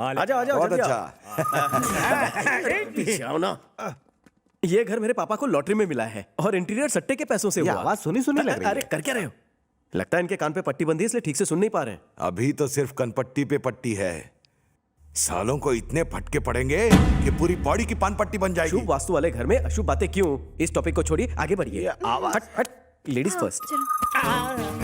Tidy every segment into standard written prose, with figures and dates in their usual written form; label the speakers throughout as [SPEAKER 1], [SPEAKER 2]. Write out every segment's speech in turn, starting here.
[SPEAKER 1] आ जाओ
[SPEAKER 2] बहुत
[SPEAKER 1] जल्दी
[SPEAKER 2] अच्छा।
[SPEAKER 1] आओ। पीछे आओ ना। ये घर मेरे पापा को लॉटरी में मिला है और इंटीरियर सट्टे के पैसों से
[SPEAKER 3] ये
[SPEAKER 1] हुआ।
[SPEAKER 3] आवाज सुनी सुनी लग रही
[SPEAKER 1] अरे
[SPEAKER 3] है।
[SPEAKER 1] कर क्या रहे हो? लगता है इनके कान पे पट्टी बंधी है इसलिए ठीक से सुन नहीं पा रहे हैं।
[SPEAKER 2] अभी तो सिर्फ कनपट्टी पे पट्टी है, सालों को इतने फटके पड़ेंगे कि पूरी बॉडी की पान पट्टी बन जाएगी।
[SPEAKER 1] शुभ वास्तु वाले घर में अशुभ बातें क्यों? इस टॉपिक को छोड़िए, आगे बढ़िए।
[SPEAKER 3] आवाज-
[SPEAKER 1] हट हट, लेडीज फर्स्ट।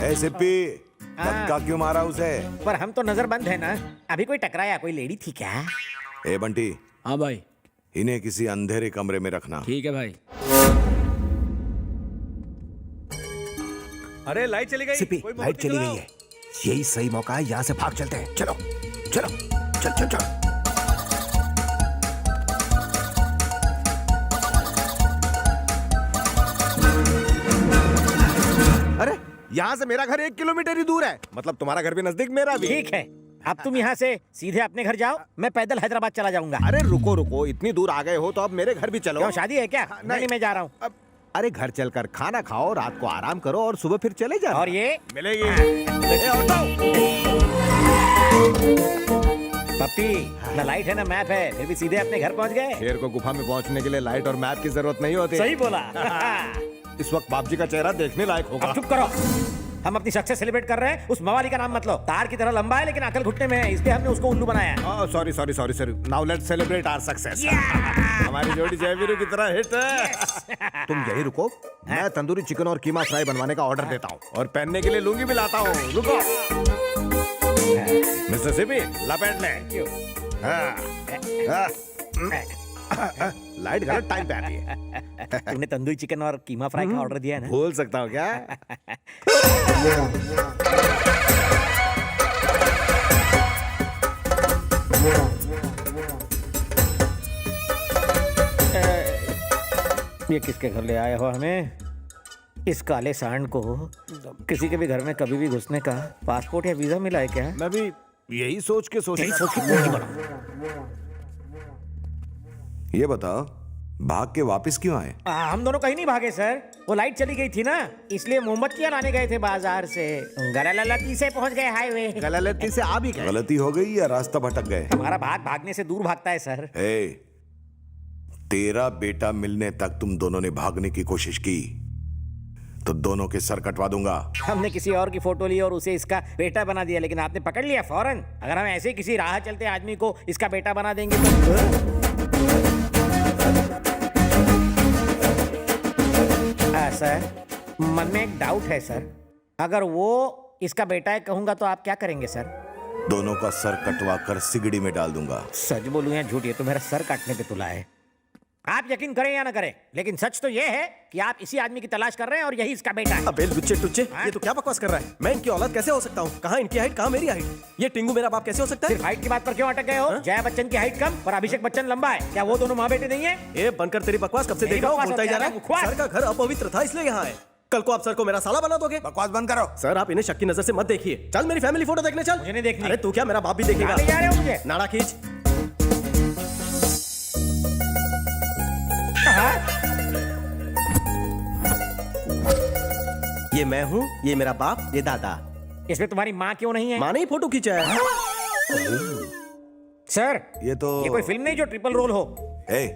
[SPEAKER 2] ए सिप्पी, धक्का क्यों मारा उसे?
[SPEAKER 4] पर हम तो नजरबंद है ना। अभी कोई टकराया, कोई लेडी थी क्या?
[SPEAKER 2] ए बंटी,
[SPEAKER 5] हाँ भाई,
[SPEAKER 2] इन्हें किसी अंधेरे कमरे में रखना।
[SPEAKER 5] ठीक है भाई।
[SPEAKER 6] अरे लाइट चली गई।
[SPEAKER 3] सिप्पी,
[SPEAKER 6] कोई
[SPEAKER 3] लाइट
[SPEAKER 6] मोमबत्ती
[SPEAKER 3] चली गई
[SPEAKER 6] जलाओ।
[SPEAKER 3] है। यही सही मौका है, यहाँ से भाग चलते हैं। चलो चलो चल चल चल। अरे यहाँ से मेरा घर 1 किलोमीटर ही दूर है, मतलब तुम्हारा घर भी नजदीक, मेरा भी।
[SPEAKER 4] ठीक है, अब तुम यहाँ से सीधे अपने घर जाओ, मैं पैदल हैदराबाद चला जाऊंगा।
[SPEAKER 3] अरे रुको रुको, इतनी दूर आ गए हो तो अब मेरे घर भी चलो।
[SPEAKER 4] क्यों, शादी है क्या? नहीं, मैं जा रहा हूँ।
[SPEAKER 3] अब अरे घर चलकर खाना खाओ, रात को आराम करो और सुबह फिर चले जाओ।
[SPEAKER 4] और ये
[SPEAKER 3] मिलेगी।
[SPEAKER 4] पप्पी, ना लाइट है ना मैप है, फिर भी सीधे अपने घर पहुँच गए।
[SPEAKER 3] शेर को गुफा में पहुंचने के लिए लाइट और मैप की जरूरत नहीं होती।
[SPEAKER 4] सही बोला।
[SPEAKER 3] इस वक्त बाप जी का चेहरा देखने लायक होगा।
[SPEAKER 4] अब चुप करो, हम अपनी सक्सेस सेलिब्रेट कर रहे हैं। उस मवाली का नाम मत लो, तार की तरह लंबा है लेकिन अकल घुटने में है, इसलिए हमने उसको उल्लू बनाया।
[SPEAKER 3] Sorry sorry sorry sorry, now let's celebrate our success. हमारी जोड़ी जयवीरू की तरह हिट है। तुम यही रुको, मैं तंदूरी चिकन और कीमा फ्राई बनवाने का ऑर्डर देता हूँ और पहनने के लिए लुंगी भी लाता हूँ। रुको मिस्टर सिपी, लपेट ले। लाइट गलत टाइम पे आती है।
[SPEAKER 4] तुमने तंदूरी चिकन और कीमा फ्राई का ऑर्डर दिया है ना?
[SPEAKER 3] भूल सकता हूँ क्या?
[SPEAKER 4] ये किसके घर ले आए हो हमें? इस काले सांड को किसी के भी घर में कभी भी घुसने का पासपोर्ट या वीजा मिला है क्या?
[SPEAKER 3] मैं भी यही सोच के
[SPEAKER 4] यही सोच के पूछ बना।
[SPEAKER 2] ये बताओ, भाग के वापस क्यों आए?
[SPEAKER 4] हम दोनों कहीं नहीं भागे सर, वो लाइट चली गई थी ना, इसलिए मोमबत्तियां लाने गए थे बाजार से। गलती से पहुंच गए हाईवे।
[SPEAKER 3] गलती से आ भी गए।
[SPEAKER 2] गलती हो गई या रास्ता भटक गए?
[SPEAKER 4] हमारा भाग भागने से दूर भागता है सर।
[SPEAKER 2] ए, तेरा बेटा मिलने तक तुम दोनों ने भागने की कोशिश की तो दोनों के सर कटवा दूंगा।
[SPEAKER 4] हमने किसी और की फोटो ली और उसे इसका बेटा बना दिया, लेकिन आपने पकड़ लिया फौरन। अगर हम ऐसे किसी राह चलते आदमी को इसका बेटा बना देंगे तो सर, मन में एक डाउट है सर, अगर वो इसका बेटा है कहूंगा तो आप क्या करेंगे सर?
[SPEAKER 2] दोनों का सर कटवा कर सिगड़ी में डाल दूंगा।
[SPEAKER 4] सच बोलूं या झूठ, ये तो मेरा सर काटने पे तुला है। आप यकीन करें या ना करें, लेकिन सच तो ये है कि आप इसी आदमी की तलाश कर रहे हैं और यही इसका बेटा है।
[SPEAKER 1] अबे लुच्चे टुच्चे, ये तो क्या बकवास कर रहा है? मैं इनकी औलाद कैसे हो सकता हूँ? कहाँ इनकी हाइट, कहाँ मेरी हाइट? ये टिंगू मेरा बाप कैसे हो सकता है?
[SPEAKER 4] सिर्फ हाइट की बात पर क्यों अटक गए हो? जया बच्चन की हाइट कम और अभिषेक बच्चन लंबा है, क्या वो दोनों माँ बेटे नहीं है?
[SPEAKER 1] ये बनकर तेरी बकवास कब से
[SPEAKER 4] मेरी
[SPEAKER 1] देख रहा हूँ,
[SPEAKER 4] बकवास
[SPEAKER 1] बोलता ही जा
[SPEAKER 4] होती
[SPEAKER 1] रहा
[SPEAKER 4] है,
[SPEAKER 1] है।
[SPEAKER 4] बकवास।
[SPEAKER 1] सर का घर अपवित्र था इसलिए यहाँ है। कल को आप सर को मेरा साला बना दोगे?
[SPEAKER 2] बकवास बंद करो।
[SPEAKER 1] सर आप इन्हें शक की नजर से मत देखिए। चल मेरी फैमिली फोटो देखने चल।
[SPEAKER 4] मुझे नहीं देखनी।
[SPEAKER 1] अरे तू क्या, मेरा बाप भी देखेगा।
[SPEAKER 4] ले जा रहे हो मुझे?
[SPEAKER 1] नाड़ा खींच। ये मैं हूँ, ये मेरा बाप, ये दादा।
[SPEAKER 4] इसमें तुम्हारी माँ क्यों नहीं है?
[SPEAKER 1] माँ ने ही फोटो खींचा है।
[SPEAKER 4] सर,
[SPEAKER 2] ये तो
[SPEAKER 4] ये कोई फिल्म नहीं जो ट्रिपल रोल हो।
[SPEAKER 2] ए,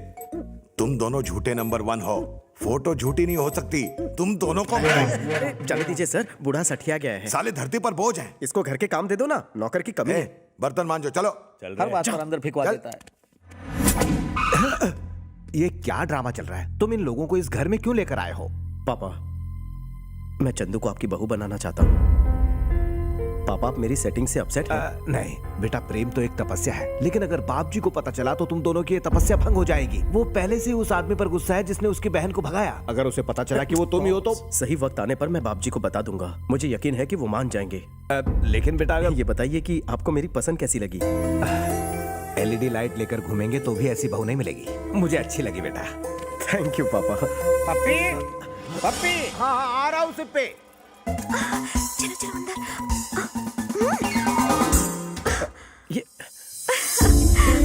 [SPEAKER 2] तुम दोनों झूठे नंबर 1 हो। फोटो झूठी नहीं हो सकती। तुम दोनों को
[SPEAKER 1] जाने दीजिए सर, बूढ़ा सठिया गया है।
[SPEAKER 2] साले धरती पर बोझ हैं।
[SPEAKER 1] इसको घर के काम दे दो ना, नौकर की कमी
[SPEAKER 2] ए,
[SPEAKER 1] है।
[SPEAKER 2] बर्तन मांजो, चलो।
[SPEAKER 4] हर बात पर अंदर फिकवा देता है।
[SPEAKER 3] ये क्या ड्रामा चल रहा है? तुम इन लोगों को इस घर में क्यों लेकर आए हो?
[SPEAKER 1] पापा, मैं चंदू को आपकी बहू बनाना चाहता हूँ। पापा, आप मेरी सेटिंग से अपसेट हैं?
[SPEAKER 3] नहीं बेटा, प्रेम तो एक तपस्या है, लेकिन अगर बाप जी को पता चला तो तुम दोनों की ये तपस्या भंग हो जाएगी। वो पहले से उस आदमी पर गुस्सा है जिसने उसकी बहन को भगाया। अगर उसे पता चला कि वो तुम ही हो तो
[SPEAKER 1] सही वक्त आने पर मैं बाप जी को बता दूंगा। मुझे यकीन है कि वो मान जाएंगे।
[SPEAKER 3] लेकिन बेटा, अगर
[SPEAKER 1] ये बताइए कि आपको मेरी पसंद कैसी लगी?
[SPEAKER 3] एलईडी लाइट लेकर घूमेंगे तो भी ऐसी बहू नहीं मिलेगी। मुझे अच्छी लगी बेटा।
[SPEAKER 1] थैंक यू पापा।
[SPEAKER 4] पप्पी, पप्पी।
[SPEAKER 3] हाँ आ रहा हूँ सिप्पे।
[SPEAKER 7] चलो चलो अंदर।
[SPEAKER 1] ये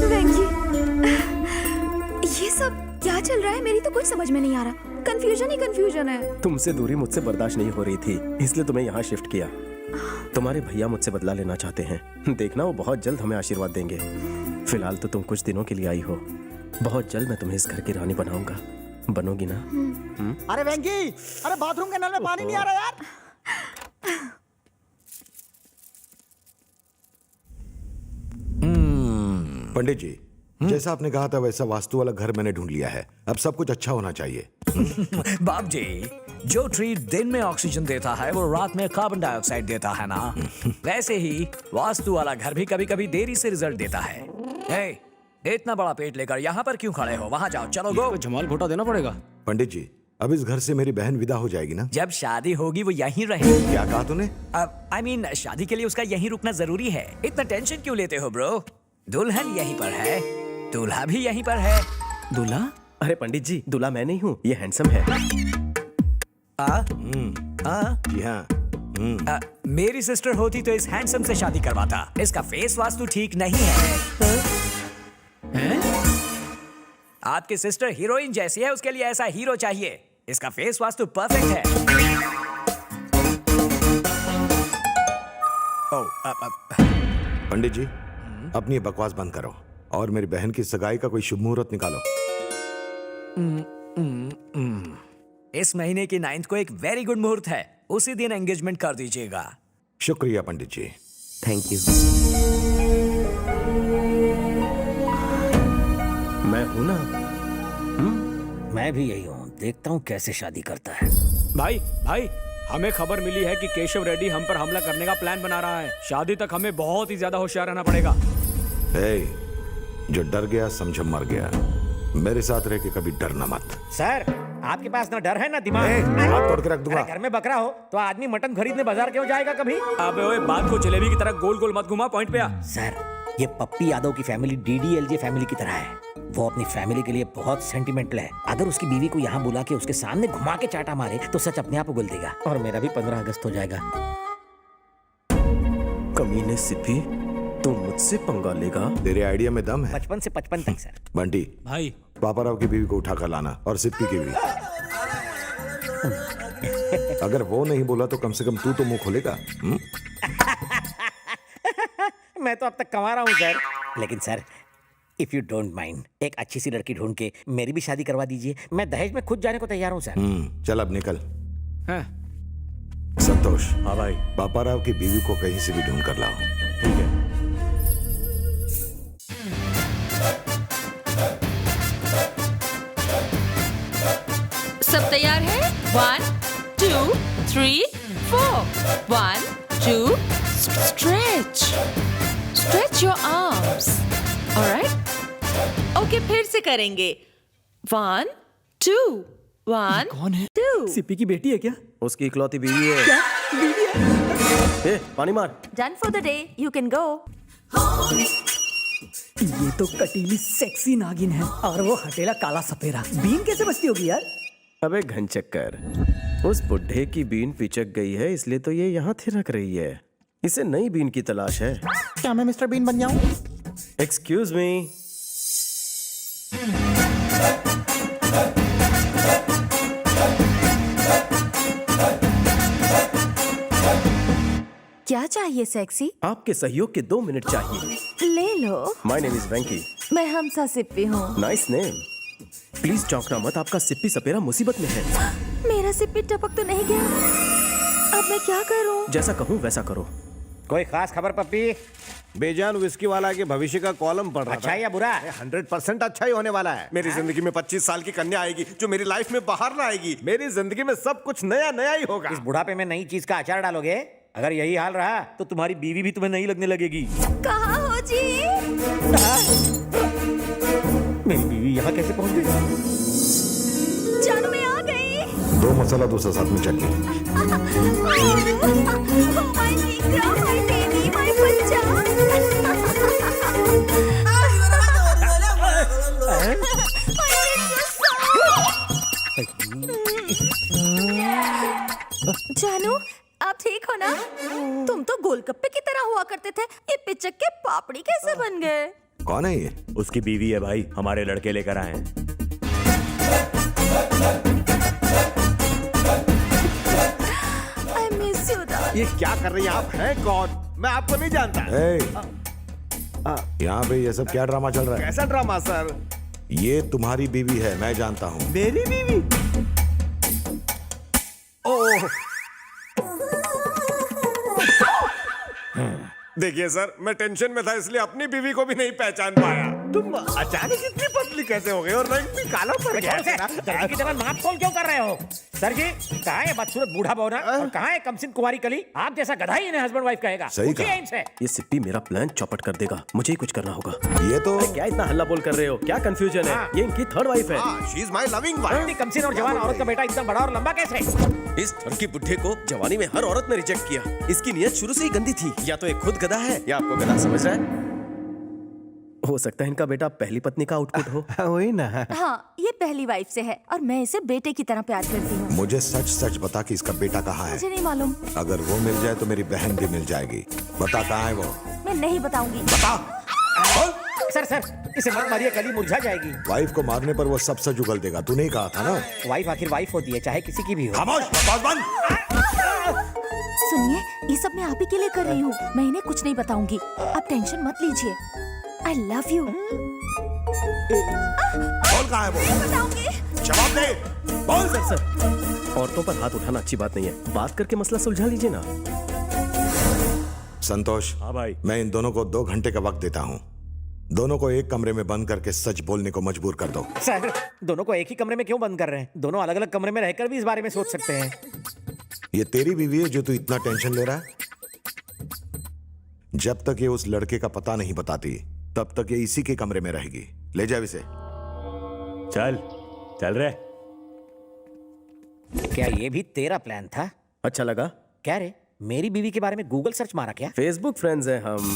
[SPEAKER 7] वेंकी, ये सब क्या चल रहा है? मेरी तो कुछ समझ में नहीं आ रहा। कंफ्यूजन ही कंफ्यूजन है।
[SPEAKER 1] तुमसे दूरी मुझसे बर्दाश्त नहीं हो रही थी, इसलिए तुम्हें यहाँ शिफ्ट किया। तुम्हारे भैया मुझसे बदला लेना चाहते हैं। देखना वो बहुत जल्द हमें आशीर्वाद देंगे। फिलहाल तो तुम कुछ दिनों के लिए आई हो, बहुत जल्द मैं तुम्हें इस घर की रानी बनाऊंगा। बनोगी ना?
[SPEAKER 5] अरे वेंकी, अरे बाथरूम के नल में पानी नहीं आ रहा यार।
[SPEAKER 2] पंडित जी, जैसा आपने कहा था वैसा वास्तु वाला घर मैंने ढूंढ लिया है। अब सब कुछ अच्छा होना चाहिए।
[SPEAKER 6] बाप जी, जो ट्री दिन में ऑक्सीजन देता है वो रात में कार्बन डाइऑक्साइड देता है ना, वैसे ही वास्तु वाला घर भी कभी कभी देरी से रिजल्ट देता है। हे, इतना बड़ा पेट लेकर यहाँ पर क्यों खड़े हो? वहाँ जाओ, चलो गो।
[SPEAKER 8] जमाल घोटा देना पड़ेगा।
[SPEAKER 2] पंडित जी, अब इस घर से मेरी बहन विदा हो जाएगी ना?
[SPEAKER 6] जब शादी होगी वो यहीं रहेगी।
[SPEAKER 2] क्या कहा तूने?
[SPEAKER 6] आई मीन शादी के लिए उसका यहीं रुकना जरूरी है। इतना टेंशन क्यों लेते हो ब्रो? दुल्हन यहीं पर है, दूल्हा भी यहीं पर है।
[SPEAKER 1] दूल्हा? अरे पंडित जी, दूल्हा मैं नहीं हूँ, ये हैंडसम है।
[SPEAKER 2] जी हाँ।
[SPEAKER 6] मेरी सिस्टर होती तो इस हैंडसम से शादी करवाता। इसका फेस वास्तु ठीक नहीं है। आपकी सिस्टर हीरोइन जैसी है, उसके लिए ऐसा हीरो चाहिए। इसका फेस वास्तु परफेक्ट है।
[SPEAKER 2] पंडित जी, अपनी बकवास बंद करो और मेरी बहन की सगाई का कोई शुभ मुहूर्त निकालो।
[SPEAKER 6] इस महीने की 9th को एक वेरी गुड मुहूर्त है, उसी दिन एंगेजमेंट कर दीजिएगा।
[SPEAKER 2] शुक्रिया पंडित जी।
[SPEAKER 1] Thank you. मैं हूं ना?
[SPEAKER 4] मैं भी यही हूँ, देखता हूँ कैसे शादी करता है।
[SPEAKER 8] भाई हमें खबर मिली है कि केशव रेड्डी हम पर हमला करने का प्लान बना रहा है। शादी तक हमें बहुत ही ज्यादा होशियार रहना पड़ेगा।
[SPEAKER 2] जो डर गया समझो मर गया। मेरे साथ रह के कभी डरना मत।
[SPEAKER 4] सर, आपके पास ना डर है ना दिमाग।
[SPEAKER 2] हाथ तोड़ के रख दूंगा।
[SPEAKER 4] अरे घर में बकरा हो तो आदमी मटन खरीदने बाजार क्यों जाएगा कभी?
[SPEAKER 8] अबे ओए, बात को जलेबी की तरह गोल गोल मत घुमा, पॉइंट पे आ।
[SPEAKER 4] सर, ये पप्पी यादव की फैमिली डीडीएलजे फैमिली की तरह है। वो अपनी फैमिली के लिए बहुत सेंटिमेंटल है। अगर उसकी बीवी को यहाँ बुला के उसके सामने घुमा के चाटा मारे तो सच अपने आप उगल देगा। और मेरा भी 15 अगस्त हो जाएगा।
[SPEAKER 1] कमीने सिद्धि, तू मुझसे पंगा लेगा?
[SPEAKER 2] तेरे आइडिया में दम है।
[SPEAKER 4] 55 से 55 तक सर।
[SPEAKER 2] बंटी,
[SPEAKER 8] भाई
[SPEAKER 2] पापाराव की बीवी को उठा कर लाना और सिप्पी की भी। अगर वो नहीं बोला तो कम से कम तू तो मुंह खोलेगा।
[SPEAKER 4] मैं तो अब तक कमा रहा हूँ सर। लेकिन sir, if you don't mind, एक अच्छी सी लड़की ढूंढ के मेरी भी शादी करवा दीजिए। मैं दहेज में खुद जाने को तैयार हूँ सर।
[SPEAKER 2] चल अब निकल।
[SPEAKER 8] हैं?
[SPEAKER 2] संतोष,
[SPEAKER 1] हाँ भाई।
[SPEAKER 2] पापाराव की बीवी को कहीं से भी ढूंढ कर लाओ।
[SPEAKER 1] ठीक है।
[SPEAKER 9] सब तैयार है? 1 2 3 4 1 2 stretch stretch your arms. Alright, okay, फिर से करेंगे। 1 2 1
[SPEAKER 8] कौन है?
[SPEAKER 9] 2।
[SPEAKER 8] सिप्पी की बेटी है क्या?
[SPEAKER 1] उसकी इकलौती बीवी है। ए, पानी मार।
[SPEAKER 7] Done for the day. You can go.
[SPEAKER 10] ये तो कटीली सेक्सी नागिन है और वो हटेला काला सपेरा। बीन कैसे बचती होगी यार?
[SPEAKER 1] अबे घनचक्कर, उस बुढ़े की बीन पिचक गई है, इसलिए तो ये यहाँ थिरक रही है। इसे नई बीन की तलाश है।
[SPEAKER 5] क्या मैं मिस्टर बीन बन जाऊं?
[SPEAKER 1] Excuse me.
[SPEAKER 7] क्या चाहिए सेक्सी?
[SPEAKER 1] आपके सहयोग के 2 मिनट चाहिए।
[SPEAKER 7] ले लो।
[SPEAKER 1] माय नेम इज वेंकी।
[SPEAKER 7] मैं हमसा सिप्पी हूँ।
[SPEAKER 1] Nice name. प्लीज चौंकना मत, आपका सिप्पी सपेरा मुसीबत में है।
[SPEAKER 7] मेरा सिप्पी टपक तो नहीं गया? अब मैं क्या करूँ?
[SPEAKER 1] जैसा कहूँ वैसा करो।
[SPEAKER 4] कोई खास खबर पप्पी?
[SPEAKER 3] बेजान विस्की वाला के भविष्य का कॉलम पढ़ रहा
[SPEAKER 4] अच्छा या बुरा?
[SPEAKER 3] 100% अच्छा ही होने वाला है। मेरी जिंदगी में 25 साल की कन्या आएगी जो मेरी लाइफ में बाहर ना आएगी। मेरी जिंदगी में सब कुछ नया नया ही होगा।
[SPEAKER 4] इस बुढ़ापे में नई चीज का अचार डालोगे? अगर यही हाल रहा तो तुम्हारी बीवी भी तुम्हें नहीं लगने लगेगी।
[SPEAKER 7] कहाँ हो जी?
[SPEAKER 4] मेरी बीवी यहाँ कैसे पहुँच गई?
[SPEAKER 7] जानू मैं आ गई।
[SPEAKER 2] 2 मसाला दूसरा साथ में chutney.
[SPEAKER 7] My Negro, my baby, my बच्चा। जानू, आप ठीक हो ना? तुम तो गोलगप्पे की तरह हुआ करते थे, ये पिचक के पापड़ी कैसे बन गए?
[SPEAKER 2] कौन है ये?
[SPEAKER 3] उसकी बीवी है भाई, हमारे लड़के लेकर आए हैं।
[SPEAKER 7] I miss you, darling.
[SPEAKER 3] ये क्या कर रही हैं आप? हैं कौन? मैं आपको नहीं जानता।
[SPEAKER 2] यहाँ पे ये सब क्या ड्रामा चल रहा है?
[SPEAKER 3] कैसा ड्रामा सर?
[SPEAKER 2] ये तुम्हारी बीवी है, मैं जानता हूँ।
[SPEAKER 3] मेरी बीवी? ओह, देखिए सर, मैं टेंशन में था इसलिए अपनी बीवी को भी नहीं पहचान पाया। तुम अचानक इतनी पतली कैसे हो गई और रंग भी काला पड़ गया है ना?
[SPEAKER 4] दर्जी की तरह नाक खोल क्यों कर रहे हो? सर जी, कहाँ है बदसूरत बूढ़ा बौना और कहाँ है कमसिन कुंवारी कली? आप जैसा गधा ही इन्हें हस्बैंड वाइफ कहेगा।
[SPEAKER 2] सही
[SPEAKER 4] पूछिए
[SPEAKER 2] कहा।
[SPEAKER 4] इनसे।
[SPEAKER 1] ये सिप्पी मेरा प्लान चौपट कर देगा, मुझे ही कुछ करना होगा।
[SPEAKER 2] ये तो
[SPEAKER 1] क्या इतना हल्ला बोल कर रहे हो? क्या कंफ्यूजन है?
[SPEAKER 4] हाँ।
[SPEAKER 1] ये इनकी थर्ड वाइफ है।
[SPEAKER 3] शी इज माय लविंग
[SPEAKER 4] इतनी
[SPEAKER 3] वाइफ।
[SPEAKER 4] कमसिन और जवान औरत का बेटा इतना बड़ा और लंबा कैसे?
[SPEAKER 1] इस ठरकी बुड्ढे को जवानी में हर औरत ने रिजेक्ट किया। इसकी नीयत शुरू से ही गंदी थी। या तो ये खुद गधा है या आपको गधा समझ रहा है। हो सकता है इनका बेटा पहली पत्नी का आउटपुट हो।
[SPEAKER 3] वही ना।
[SPEAKER 7] हाँ, ये पहली वाइफ से है और मैं इसे बेटे की तरह प्यार करती हूँ।
[SPEAKER 2] मुझे सच सच बता कि इसका बेटा कहाँ है।
[SPEAKER 7] मुझे नहीं मालूम।
[SPEAKER 2] अगर वो मिल जाए तो मेरी बहन भी मिल जाएगी। बता कहाँ है वो?
[SPEAKER 7] मैं नहीं बताऊंगी।
[SPEAKER 2] बता। बोल।
[SPEAKER 4] सर, इसे मत मारिए, कली मुरझा जाएगी।
[SPEAKER 2] वाइफ को मारने पर वो सब सच उगल देगा। तूने ही कहा था ना?
[SPEAKER 4] वाइफ आखिर वाइफ होती है, चाहे किसी की भी हो।
[SPEAKER 2] खामोश, बकवास बंद।
[SPEAKER 7] सुनिए, ये सब मैं आप ही के लिए कर रही हूँ। मैं इन्हें कुछ नहीं बताऊंगी। आप टेंशन मत लीजिए। I love you.
[SPEAKER 2] बोल कहाँ है वो?
[SPEAKER 7] बताऊंगी।
[SPEAKER 2] जवाब दे। बोल।
[SPEAKER 1] सर, औरतों पर हाथ उठाना अच्छी बात नहीं है। बात करके मसला सुलझा लीजिए ना।
[SPEAKER 2] संतोष।
[SPEAKER 8] हाँ भाई।
[SPEAKER 2] मैं इन दोनों को 2 घंटे का वक्त देता हूँ। दोनों को एक कमरे में बंद करके सच बोलने को मजबूर कर दो।
[SPEAKER 4] सर, दोनों को एक ही कमरे में क्यों बंद कर रहे हैं? दोनों अलग अलग कमरे में रहकर भी इस बारे में सोच सकते हैं।
[SPEAKER 2] ये तेरी बीवी है जो तू इतना टेंशन ले रहा है? जब तक ये उस लड़के का पता नहीं बताती तब तक ये इसी के कमरे में रहेगी। ले जा इसे।
[SPEAKER 8] चल रहे।
[SPEAKER 4] क्या ये भी तेरा प्लान था?
[SPEAKER 1] अच्छा लगा?
[SPEAKER 4] क्या रे, मेरी बीवी के बारे में गूगल सर्च मारा क्या?
[SPEAKER 1] फेसबुक फ्रेंड्स हैं हम।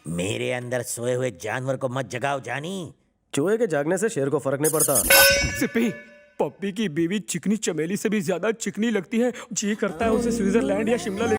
[SPEAKER 4] मेरे अंदर सोए हुए जानवर को मत जगाओ जानी।
[SPEAKER 1] चूहे के जागने से शेर को फर्क नहीं पड़ता।
[SPEAKER 8] सिप्पी, पप्पी की बीवी चिकनी चमेली से भी ज्यादा चिकनी लगती है। जी करता है उसे स्विट्जरलैंड या शिमला